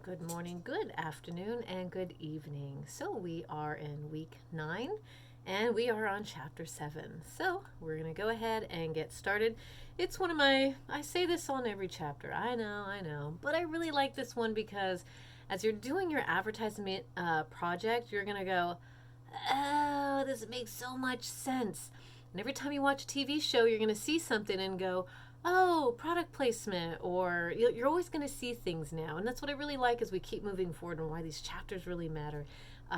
Good morning, good afternoon, and good evening. So we are in week 9 and we are on chapter 7. So we're going to go ahead and get started. It's one of I say this on every chapter. I know. But I really like this one because as you're doing your advertisement project, you're going to go, oh, this makes so much sense. And every time you watch a TV show, you're going to see something and go, oh, product placement, or you're always going to see things now. And that's what I really like as we keep moving forward and why these chapters really matter.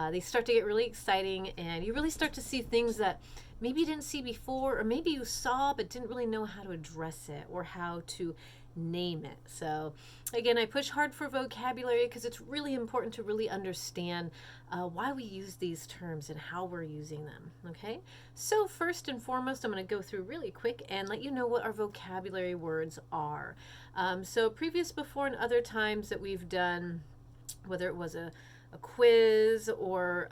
They start to get really exciting, and you really start to see things that maybe you didn't see before, or maybe you saw but didn't really know how to address it or how to name it. So again, I push hard for vocabulary because it's really important to really understand why we use these terms and how we're using them. Okay, so first and foremost, I'm going to go through really quick and let you know what our vocabulary words are. So previous, before, and other times that we've done, whether it was a quiz or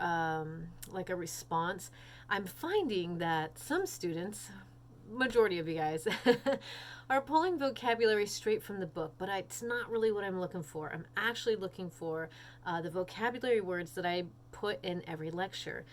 like a response, I'm finding that some students, majority of you guys, are pulling vocabulary straight from the book, but it's not really what I'm looking for. I'm actually looking for the vocabulary words that I put in every lecture.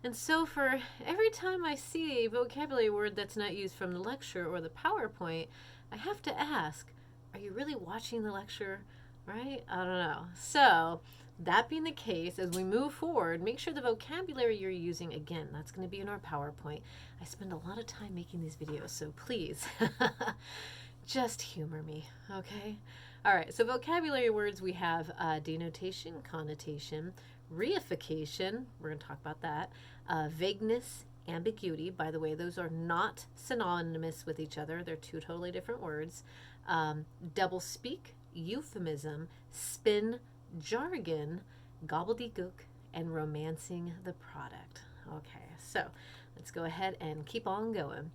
And so for every time I see a vocabulary word that's not used from the lecture or the PowerPoint, I have to ask, are you really watching the lecture? Right? I don't know. So that being the case, as we move forward, make sure the vocabulary you're using, again, that's going to be in our PowerPoint. I spend a lot of time making these videos, so please just humor me, okay? All right, so vocabulary words, we have denotation, connotation, reification, we're going to talk about that, vagueness, ambiguity. By the way, those are not synonymous with each other. They're two totally different words. Double speak, euphemism, spin, jargon, gobbledygook, and romancing the product. Okay, so let's go ahead and keep on going.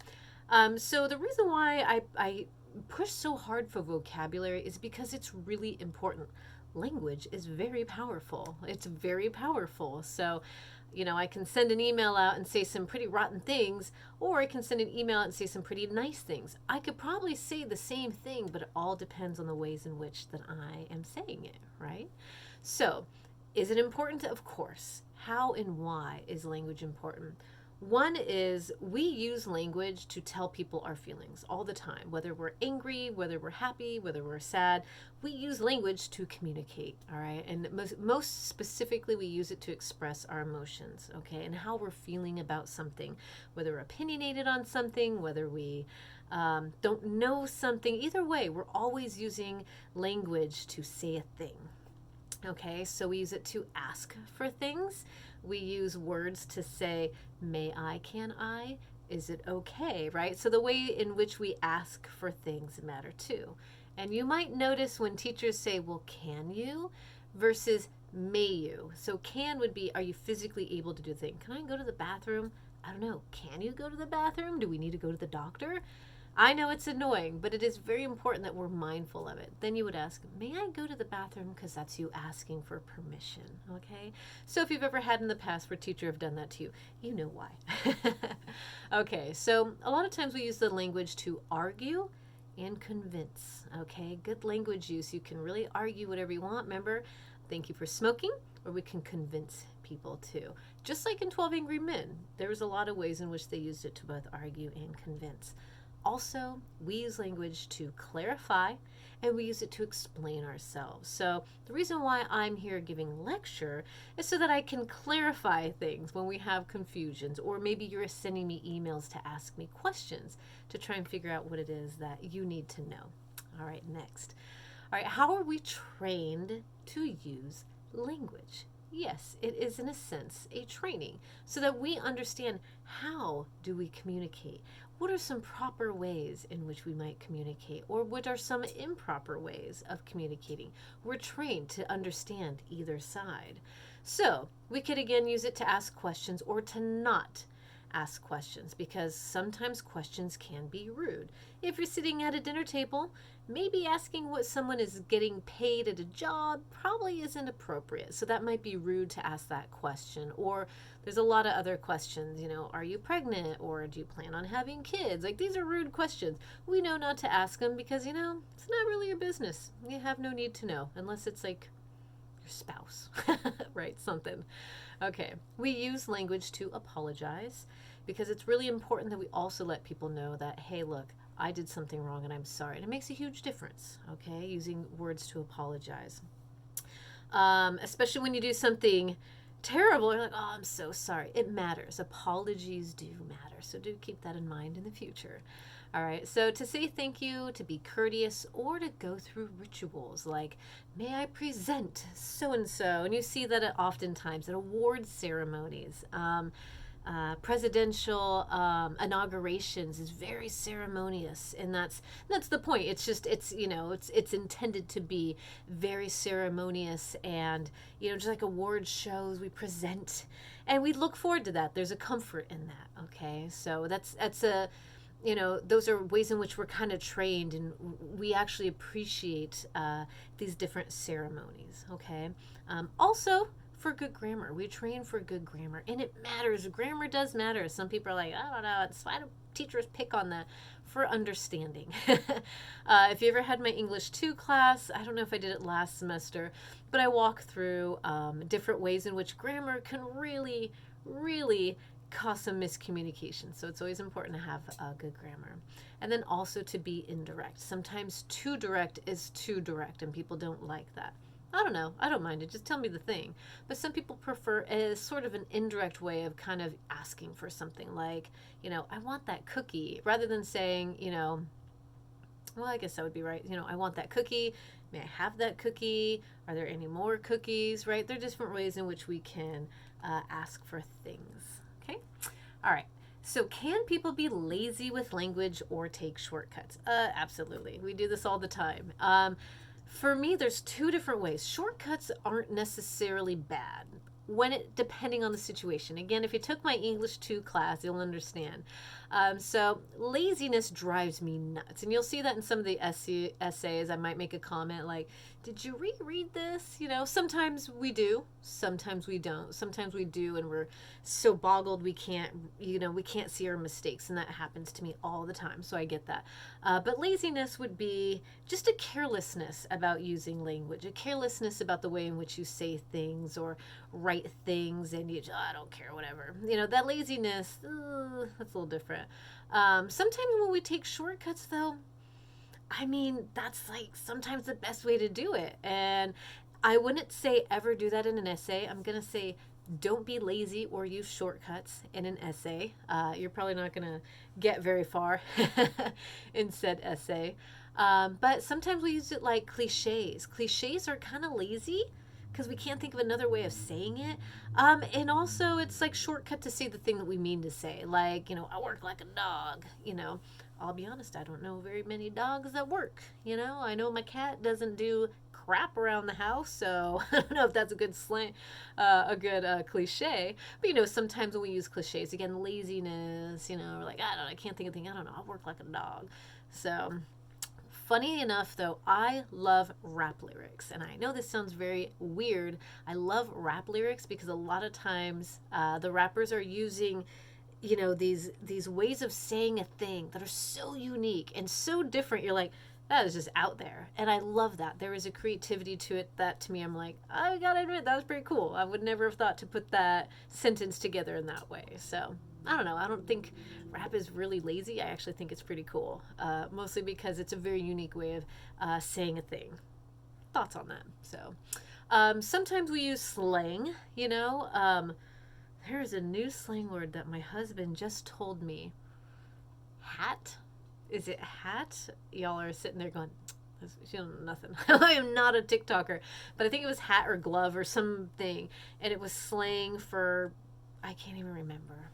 So the reason why I push so hard for vocabulary is because it's really important. Language is very powerful. It's very powerful. So, I can send an email out and say some pretty rotten things, or I can send an email out and say some pretty nice things. I could probably say the same thing, but it all depends on the ways in which that I am saying it, right? So, is it important? Of course. How and why is language important? One is we use language to tell people our feelings all the time, whether we're angry, whether we're happy, whether we're sad. We use language to communicate, all right? And most specifically, we use it to express our emotions, okay, and how we're feeling about something, whether we're opinionated on something, whether we don't know something. Either way, we're always using language to say a thing. Okay, so we use it to ask for things. We use words to say, may I, can I, is it okay, right? So the way in which we ask for things matter too. And you might notice when teachers say, well, can you, versus may you. So can would be, are you physically able to do the thing? Can I go to the bathroom? I don't know. Can you go to the bathroom? Do we need to go to the doctor? I know it's annoying, but it is very important that we're mindful of it. Then you would ask, may I go to the bathroom? Because that's you asking for permission, okay? So if you've ever had in the past where teacher have done that to you, you know why. Okay, so a lot of times we use the language to argue and convince, okay? Good language use. You can really argue whatever you want. Remember, thank you for smoking, or we can convince people too. Just like in 12 Angry Men, there was a lot of ways in which they used it to both argue and convince. Also, we use language to clarify, and we use it to explain ourselves. So the reason why I'm here giving lecture is so that I can clarify things when we have confusions, or maybe you're sending me emails to ask me questions to try and figure out what it is that you need to know. All right, next. All right, how are we trained to use language? Yes, it is in a sense a training so that we understand how do we communicate. What are some proper ways in which we might communicate, or what are some improper ways of communicating? We're trained to understand either side. So we could again use it to ask questions or to not ask questions, because sometimes questions can be rude. If you're sitting at a dinner table, maybe asking what someone is getting paid at a job probably isn't appropriate. So that might be rude to ask that question. Or there's a lot of other questions, are you pregnant, or do you plan on having kids? Like, these are rude questions. We know not to ask them because, it's not really your business. You have no need to know unless it's like your spouse, right? Something. Okay. We use language to apologize because it's really important that we also let people know that, hey, look, I did something wrong and I'm sorry. And it makes a huge difference, okay? Using words to apologize. Especially when you do something terrible, you're like, oh, I'm so sorry. It matters. Apologies do matter. So do keep that in mind in the future. All right, so to say thank you, to be courteous, or to go through rituals like, may I present so and so? And you see that oftentimes at award ceremonies. Presidential inaugurations is very ceremonious, and that's the point. It's just it's intended to be very ceremonious, and just like award shows, we present, and we look forward to that. There's a comfort in that. Okay, so that's a those are ways in which we're kind of trained, and we actually appreciate these different ceremonies. Okay, also for good grammar. We train for good grammar, and it matters. Grammar does matter. Some people are like, I don't know, it's why do teachers pick on that? For understanding. If you ever had my English 2 class, I don't know if I did it last semester, but I walk through different ways in which grammar can really, really cause some miscommunication. So it's always important to have good grammar. And then also to be indirect. Sometimes too direct is too direct, and people don't like that. I don't know. I don't mind it. Just tell me the thing. But some people prefer a sort of an indirect way of kind of asking for something like, I want that cookie, rather than saying, well, I guess that would be right. I want that cookie. May I have that cookie? Are there any more cookies? Right? There are different ways in which we can ask for things. Okay? All right. So can people be lazy with language or take shortcuts? Absolutely. We do this all the time. For me, there's two different ways. Shortcuts aren't necessarily bad depending on the situation. Again, if you took my English 2 class, you'll understand. So laziness drives me nuts. And you'll see that in some of the essays. I might make a comment like, did you reread this? Sometimes we do, sometimes we don't. Sometimes we do, and we're so boggled we can't see our mistakes, and that happens to me all the time, so I get that. But laziness would be just a carelessness about using language, a carelessness about the way in which you say things or write things, and I don't care, whatever. That laziness, that's a little different. Sometimes when we take shortcuts, though, that's like sometimes the best way to do it. And I wouldn't say ever do that in an essay. I'm going to say don't be lazy or use shortcuts in an essay. You're probably not going to get very far in said essay. But sometimes we use it like cliches. Cliches are kind of lazy because we can't think of another way of saying it. And also, it's like shortcut to say the thing that we mean to say. Like, I work like a dog, I'll be honest, I don't know very many dogs that work. I know my cat doesn't do crap around the house, so I don't know if that's a good slang, a good cliche. But sometimes when we use cliches, again, laziness, we're like, I don't know, I can't think of anything. I don't know, I work like a dog. So funny enough, though, I love rap lyrics, and I know this sounds very weird. I love rap lyrics because a lot of times the rappers are using these ways of saying a thing that are so unique and so different. You're like, that is just out there, and I love that. There is a creativity to it that, to me, I'm like, I gotta admit, that was pretty cool. I would never have thought to put that sentence together in that way. So I don't know, I don't think rap is really lazy. I actually think it's pretty cool, mostly because it's a very unique way of saying a thing. Thoughts on that? So sometimes we use slang. There is a new slang word that my husband just told me. Hat? Is it hat? Y'all are sitting there going, she don't know nothing. I am not a TikToker. But I think it was hat or glove or something. And it was slang for, I can't even remember.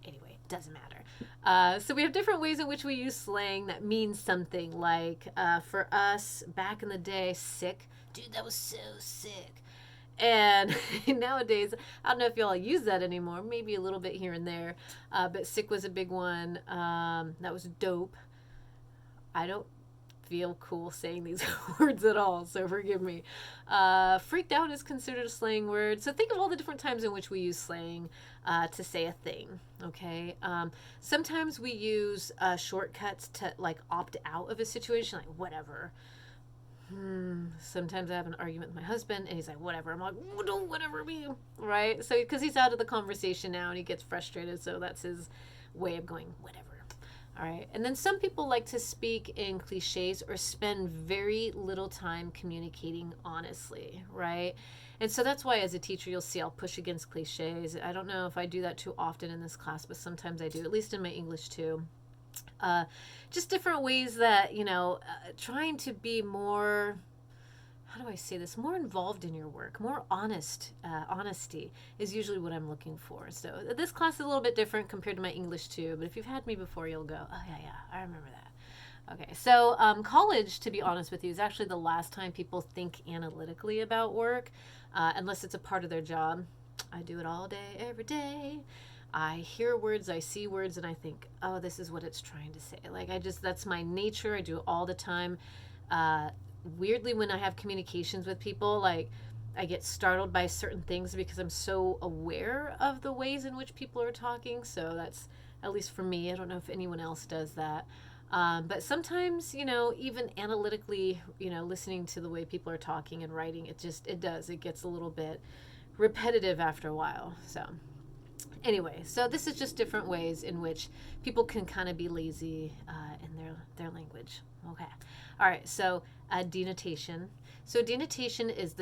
Anyway, doesn't matter. So we have different ways in which we use slang that means something. Like for us, back in the day, sick. Dude, that was so sick. And nowadays, I don't know if y'all use that anymore. Maybe a little bit here and there. But sick was a big one. That was dope. I don't feel cool saying these words at all, so forgive me. Freaked out is considered a slang word. So think of all the different times in which we use slang to say a thing, okay? Sometimes we use shortcuts to, like, opt out of a situation, like, whatever. Sometimes I have an argument with my husband, and he's like, whatever. I'm like, don't whatever me, right? So, because he's out of the conversation now and he gets frustrated, so that's his way of going, whatever. All right. And then some people like to speak in cliches or spend very little time communicating honestly, right? And so that's why, as a teacher, you'll see I'll push against cliches. I don't know if I do that too often in this class, but sometimes I do, at least in my English too. Uh, just different ways that, trying to be more, how do I say this, more involved in your work, more honest. Honesty is usually what I'm looking for. So this class is a little bit different compared to my English too, but if you've had me before, you'll go, oh yeah, I remember that. Okay, so college, to be honest with you, is actually the last time people think analytically about work, unless it's a part of their job. I do it all day, every day. I hear words, I see words, and I think, oh, this is what it's trying to say. Like, that's my nature. I do it all the time. Weirdly, when I have communications with people, like, I get startled by certain things because I'm so aware of the ways in which people are talking. So that's, at least for me, I don't know if anyone else does that. But sometimes, even analytically, listening to the way people are talking and writing, it gets a little bit repetitive after a while. So anyway, so this is just different ways in which people can kind of be lazy in their language. Okay. All right. So denotation. So denotation is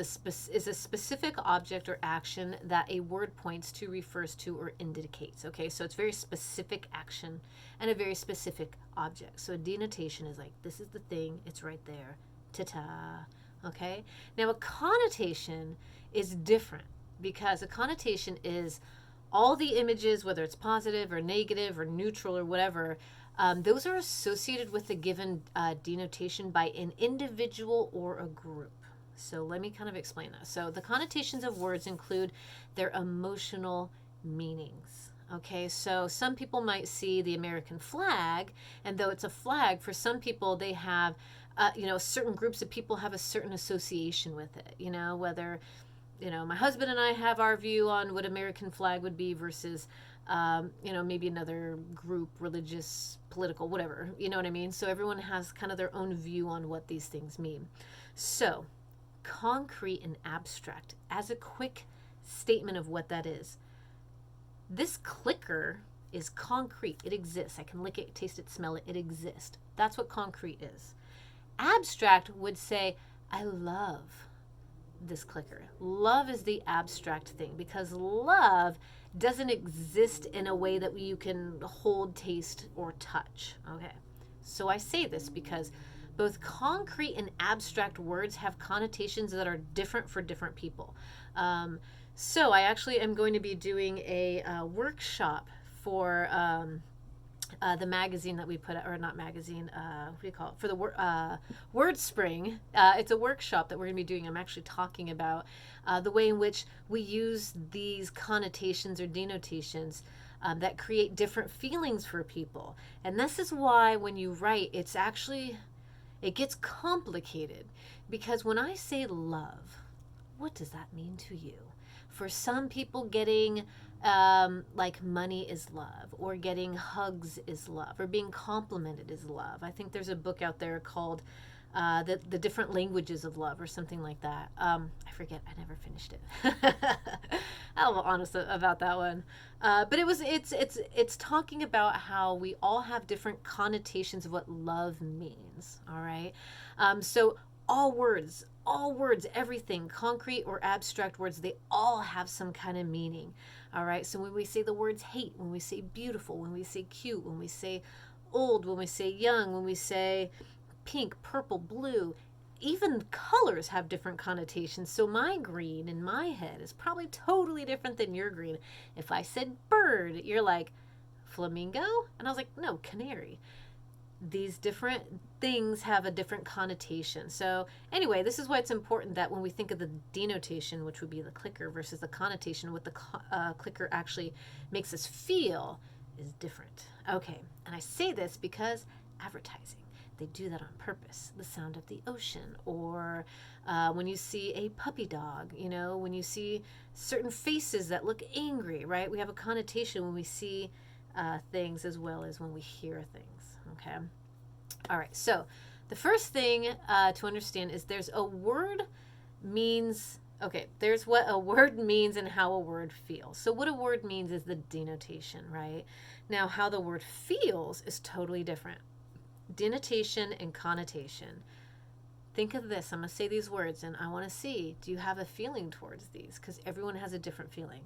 is a specific object or action that a word points to, refers to, or indicates. Okay. So it's very specific action and a very specific object. So denotation is like, this is the thing. It's right there. Ta-ta. Okay. Now a connotation is different because a connotation is all the images, whether it's positive or negative or neutral or whatever, those are associated with a given denotation by an individual or a group. So let me kind of explain that. So the connotations of words include their emotional meanings. Okay, so some people might see the American flag, and though it's a flag, for some people they have, certain groups of people have a certain association with it. Whether my husband and I have our view on what American flag would be versus, maybe another group, religious, political, whatever. You know what I mean? So everyone has kind of their own view on what these things mean. So, concrete and abstract, as a quick statement of what that is. This clicker is concrete. It exists. I can lick it, taste it, smell it. It exists. That's what concrete is. Abstract would say, I love this clicker. Love is the abstract thing because love doesn't exist in a way that you can hold, taste, or touch. Okay. So I say this because both concrete and abstract words have connotations that are different for different people. So I actually am going to be doing a workshop for the magazine that we put out, or not magazine, what do you call it? For the Word Spring. It's a workshop that we're going to be doing. I'm actually talking about the way in which we use these connotations or denotations that create different feelings for people. And this is why when you write, it gets complicated. Because when I say love, what does that mean to you? For some people, getting like money is love, or getting hugs is love, or being complimented is love. I think there's a book out there called the different languages of love, or something like that. I forget. I never finished it. I'm honest about that one. But it's talking about how we all have different connotations of what love means. All right. So all words, everything, concrete or abstract words, they all have some kind of meaning. All right. So when we say the words hate, when we say beautiful, when we say cute, when we say old, when we say young, when we say pink, purple, blue, even colors have different connotations. So my green in my head is probably totally different than your green. If I said bird, you're like, flamingo? And I was like, no, canary. These different things have a different connotation. So anyway, this is why it's important that when we think of the denotation, which would be the clicker, versus the connotation, what the clicker actually makes us feel is different. Okay, and I say this because advertising, they do that on purpose. The sound of the ocean, or when you see a puppy dog, when you see certain faces that look angry, right? We have a connotation when we see things as well as when we hear things. Okay. All right. So The first thing to understand is there's a word means, okay, there's what a word means and how a word feels. So what a word means is the denotation, right? Now, how the word feels is totally different. Denotation and connotation. Think of this. I'm going to say these words and I want to see, do you have a feeling towards these? Because everyone has a different feeling.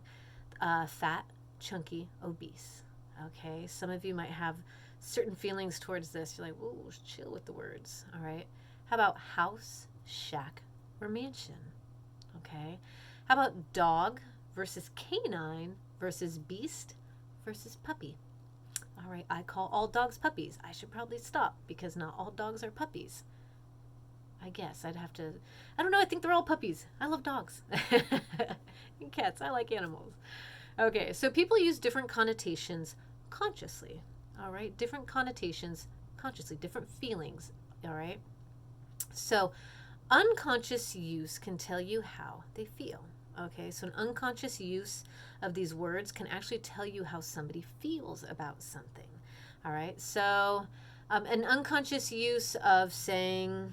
Fat, chunky, obese. Okay, some of you might have certain feelings towards this. You're like, ooh, chill with the words. All right. How about house, shack, or mansion? Okay. How about dog versus canine versus beast versus puppy? All right, I call all dogs puppies. I should probably stop because not all dogs are puppies. I guess I'd have to. I don't know. I think they're all puppies. I love dogs and cats. I like animals. Okay, so people use different connotations consciously. All right, different connotations consciously, different feelings. All right, so unconscious use can tell you how they feel. Okay, so an unconscious use of these words can actually tell you how somebody feels about something. All right, so an unconscious use of saying,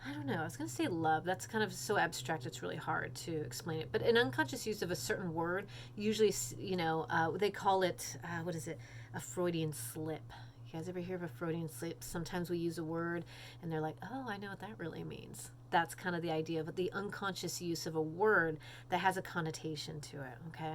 I don't know. I was going to say love. That's kind of so abstract. It's really hard to explain it. But an unconscious use of a certain word, usually, they call it, what is it? A Freudian slip. You guys ever hear of a Freudian slip? Sometimes we use a word and they're like, oh, I know what that really means. That's kind of the idea of the unconscious use of a word that has a connotation to it. Okay.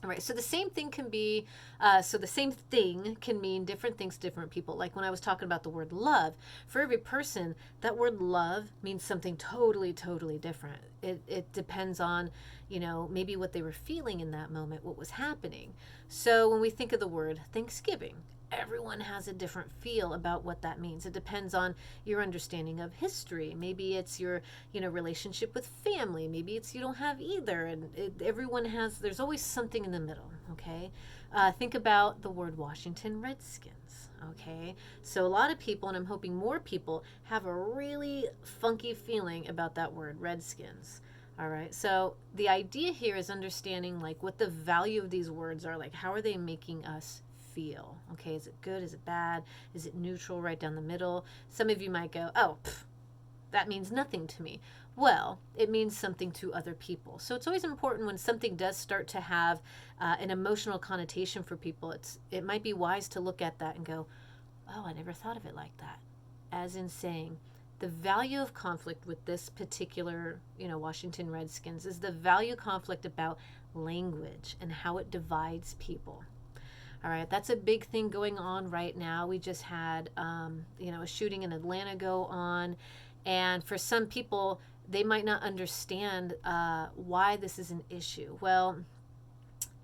All right, so the same thing can be, the same thing can mean different things to different people. Like when I was talking about the word love, for every person, that word love means something totally, totally different. It depends on, maybe what they were feeling in that moment, what was happening. So when we think of the word Thanksgiving, everyone has a different feel about what that means. It depends on your understanding of history. Maybe it's your, relationship with family. Maybe it's you don't have either. And everyone has, there's always something in the middle, okay? Think about the word Washington Redskins, okay? So a lot of people, and I'm hoping more people, have a really funky feeling about that word, Redskins. All right. So the idea here is understanding like what the value of these words are, like how are they making us feel? Okay, is it good? Is it bad? Is it neutral, right down the middle? Some of you might go, oh, that means nothing to me. Well, it means something to other people. So it's always important when something does start to have an emotional connotation for people. It might be wise to look at that and go, oh, I never thought of it like that. As in saying, the value of conflict with this particular, Washington Redskins is the value conflict about language and how it divides people. All right, that's a big thing going on right now. We just had, a shooting in Atlanta go on, and for some people, they might not understand why this is an issue. Well,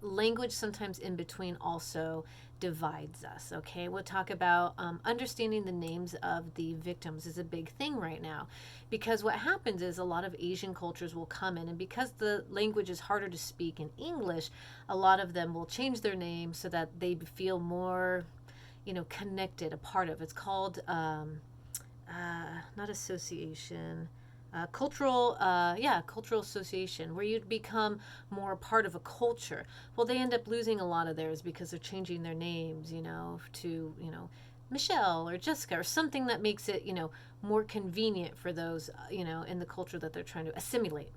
language sometimes in between also divides us. Okay, we'll talk about understanding the names of the victims is a big thing right now, because what happens is a lot of Asian cultures will come in, and because the language is harder to speak in English, a lot of them will change their name so that they feel more, connected, a part of. It's called not association. Cultural association, where you'd become more a part of a culture. Well, they end up losing a lot of theirs because they're changing their names, to, Michelle or Jessica or something that makes it, more convenient for those, in the culture that they're trying to assimilate.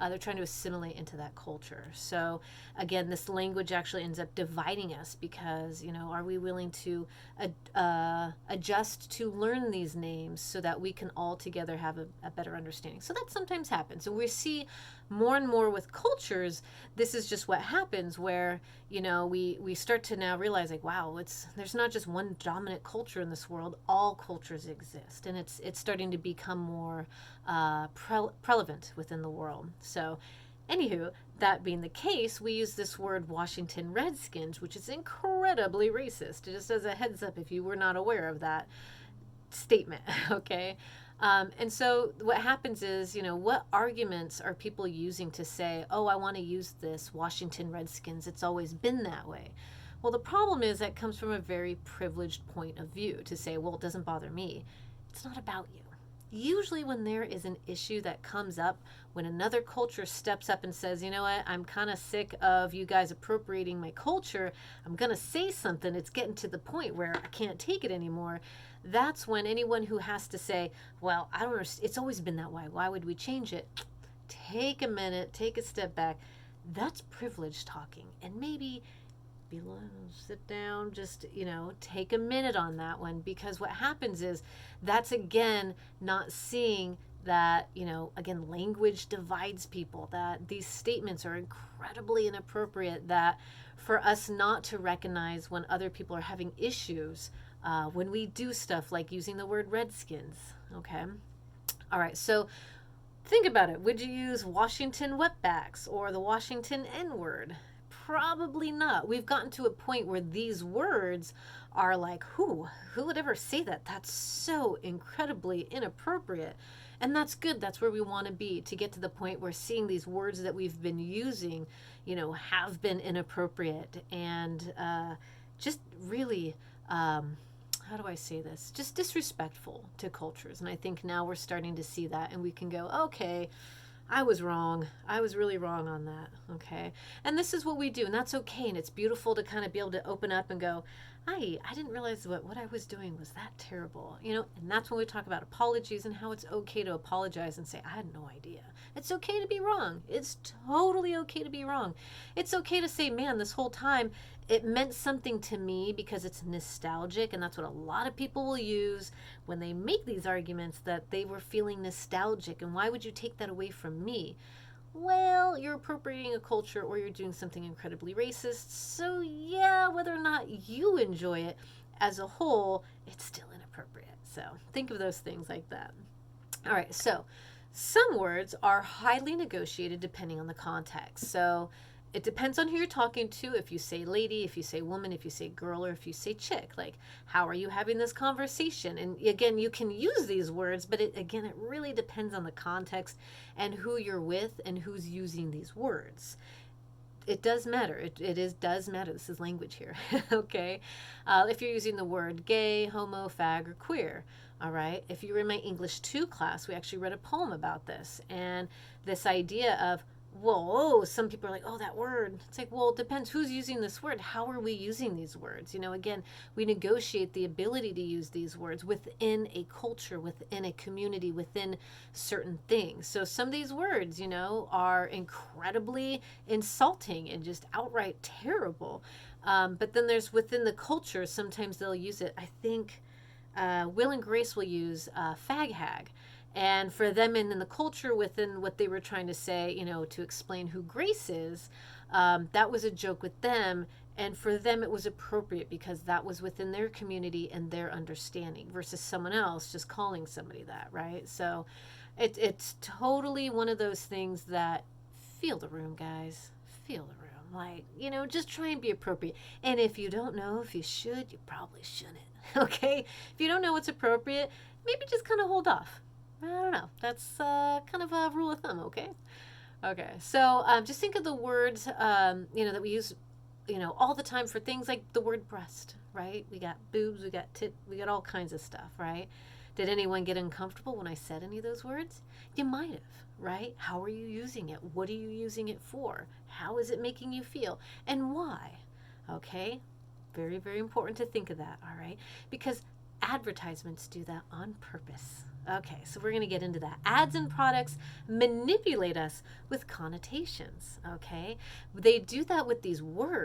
They're trying to assimilate into that culture. So again, this language actually ends up dividing us because, are we willing to adjust to learn these names so that we can all together have a better understanding? So that sometimes happens. So we see more and more with cultures, this is just what happens where, we start to now realize like, wow, there's not just one dominant culture in this world, all cultures exist. And it's starting to become more prevalent within the world. So anywho, that being the case, we use this word Washington Redskins, which is incredibly racist. Just as a heads up, if you were not aware of that statement, okay? And so what happens is, what arguments are people using to say, oh, I want to use this Washington Redskins. It's always been that way. Well, the problem is that comes from a very privileged point of view to say, well, it doesn't bother me. It's not about you. Usually, when there is an issue that comes up, when another culture steps up and says, you know what, I'm kind of sick of you guys appropriating my culture, I'm going to say something, it's getting to the point where I can't take it anymore. That's when anyone who has to say, well, I don't understand, it's always been that way, why would we change it? Take a minute, take a step back. That's privilege talking. And maybe sit down, just, take a minute on that one, because what happens is that's again not seeing that, again, language divides people, that these statements are incredibly inappropriate, that for us not to recognize when other people are having issues, when we do stuff like using the word redskins. Okay. All right. So think about it. Would you use Washington wetbacks or the Washington N word? Probably not. We've gotten to a point where these words are like, who would ever say that? That's so incredibly inappropriate. And that's good. That's where we want to be, to get to the point where seeing these words that we've been using, have been inappropriate and just really, how do I say this? Just disrespectful to cultures. And I think now we're starting to see that, and we can go, okay, I was wrong. I was really wrong on that. Okay. And this is what we do. And that's okay. And it's beautiful to kind of be able to open up and go, I didn't realize what I was doing was that terrible. And that's when we talk about apologies and how it's okay to apologize and say, I had no idea. It's okay to be wrong. It's totally okay to be wrong. It's okay to say, man, this whole time it meant something to me because it's nostalgic. And that's what a lot of people will use when they make these arguments, that they were feeling nostalgic. And why would you take that away from me? Well, you're appropriating a culture or you're doing something incredibly racist. So yeah, whether or not you enjoy it as a whole, it's still inappropriate. So think of those things like that. All right, so some words are highly negotiated depending on the context. So it depends on who you're talking to. If you say lady, if you say woman, if you say girl, or if you say chick, like, how are you having this conversation? And again, you can use these words, but it really depends on the context and who you're with and who's using these words. It does matter. It does matter. This is language here. Okay. If you're using the word gay, homo, fag, or queer. All right. If you were in my English 2 class, we actually read a poem about this. And this idea of, whoa, some people are like, oh, that word. It's like, well, it depends who's using this word. How are we using these words? Again, we negotiate the ability to use these words within a culture, within a community, within certain things. So some of these words, are incredibly insulting and just outright terrible. But then there's within the culture, sometimes they'll use it. I think Will and Grace will use fag hag. And for them in the culture, within what they were trying to say, to explain who Grace is, that was a joke with them. And for them, it was appropriate because that was within their community and their understanding, versus someone else just calling somebody that, right? So it's totally one of those things that, feel the room, guys. Feel the room. Like, just try and be appropriate. And if you don't know if you should, you probably shouldn't. Okay? If you don't know what's appropriate, maybe just kind of hold off. I don't know. That's kind of a rule of thumb, okay? Okay, so just think of the words, that we use, all the time for things like the word breast, right? We got boobs, we got tit, we got all kinds of stuff, right? Did anyone get uncomfortable when I said any of those words? You might have, right? How are you using it? What are you using it for? How is it making you feel? And why? Okay? Very, very important to think of that, all right? Because advertisements do that on purpose. Okay, so we're going to get into that. Ads and products manipulate us with connotations, okay? They do that with these words.